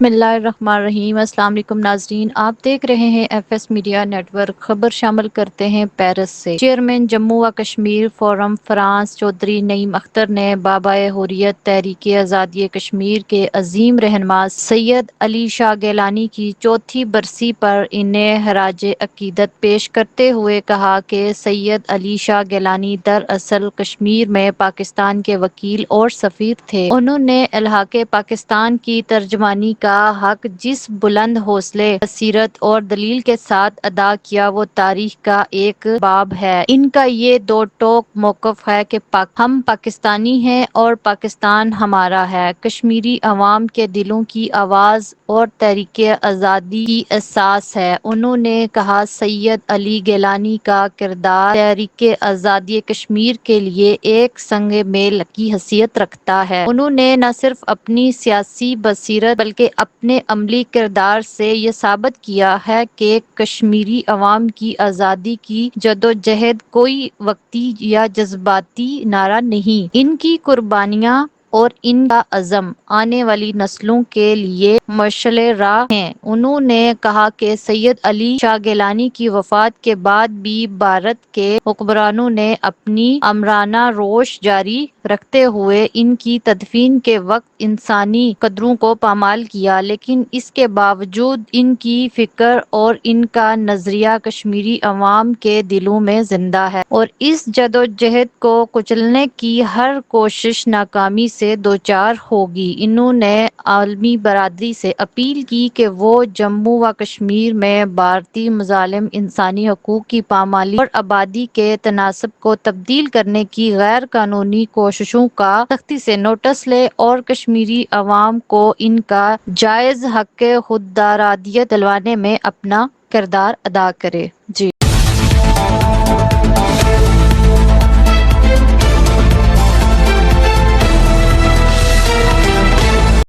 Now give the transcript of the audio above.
اللہ الرحمن الرحیم۔ السلام علیکم ناظرین، آپ دیکھ رہے ہیں ایف ایس میڈیا نیٹ ورک۔ خبر شامل کرتے ہیں پیرس سے۔ چیئرمین جموں و کشمیر فورم فرانس چودھری نعیم اختر نے بابائے حریت تحریک آزادی کشمیر کے عظیم رہنما سید علی شاہ گیلانی کی چوتھی برسی پر انہیں خراج عقیدت پیش کرتے ہوئے کہا کہ سید علی شاہ گیلانی دراصل کشمیر میں پاکستان کے وکیل اور سفیر تھے۔ انہوں نے الحاق پاکستان کی ترجمانی کا حق جس بلند حوصلے، بصیرت اور دلیل کے ساتھ ادا کیا وہ تاریخ کا ایک باب ہے۔ ان کا یہ دو ٹوک موقف ہے کہ ہم پاکستانی ہیں اور پاکستان ہمارا ہے۔ کشمیری عوام کے دلوں کی آواز اور تحریک آزادی کی اساس ہے۔ انہوں نے کہا سید علی گیلانی کا کردار تحریک آزادی کشمیر کے لیے ایک سنگ میل کی حیثیت رکھتا ہے۔ انہوں نے نہ صرف اپنی سیاسی بصیرت بلکہ اپنے عملی کردار سے یہ ثابت کیا ہے کہ کشمیری عوام کی آزادی کی جدوجہد کوئی وقتی یا جذباتی نعرہ نہیں، ان کی قربانیاں اور ان کا عزم آنے والی نسلوں کے لیے مشعل راہ ہیں۔ انہوں نے کہا کہ سید علی شاہ گیلانی کی وفات کے بعد بھی بھارت کے حکمرانوں نے اپنی آمرانہ روش جاری رکھتے ہوئے ان کی تدفین کے وقت انسانی قدروں کو پامال کیا، لیکن اس کے باوجود ان کی فکر اور ان کا نظریہ کشمیری عوام کے دلوں میں زندہ ہے اور اس جدوجہد کو کچلنے کی ہر کوشش ناکامی سے دوچار ہوگی۔ انہوں نے عالمی برادری سے اپیل کی کہ وہ جموں و کشمیر میں بھارتی مظالم، انسانی حقوق کی پامالی اور آبادی کے تناسب کو تبدیل کرنے کی غیر قانونی کوششوں کا سختی سے نوٹس لے اور کشمیری عوام کو ان کا جائز حق خودارادیت دلوانے میں اپنا کردار ادا کرے۔ جی